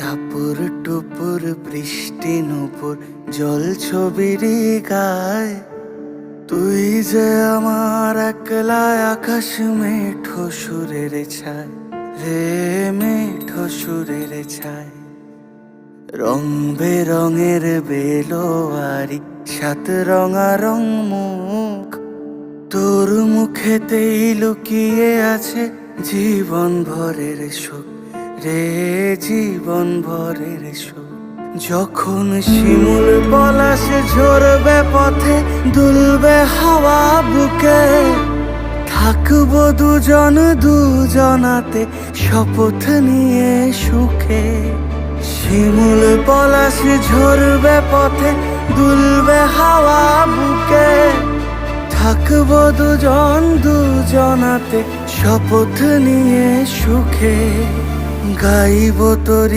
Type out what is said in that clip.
টাপুর টুপুর বৃষ্টি নুপুর জল ছবিরি গায়, তুই যে আমার একলা আকাশ মেঠো সুরের ছায় রে, মেঠো সুরের ছায়। রং বেরঙের বেলোয়ারি সাত রঙারং মুখ, তোর মুখেতেই লুকিয়ে আছে জীবন ভরের সুখ রে, জীবন ভরের সুখ। যখন শিমুল পলাশ ঝরবে পথে, দুলবে হাওয়া বুকে, থাকবো দুজন দুজনাতে শপথ নিয়ে সুখে। শিমুল পলাশ ঝরবে পথে, দুলবে হাওয়া বুকে, থাকবো দুজন দুজনাতে শপথ নিয়ে সুখে। গাইব তোর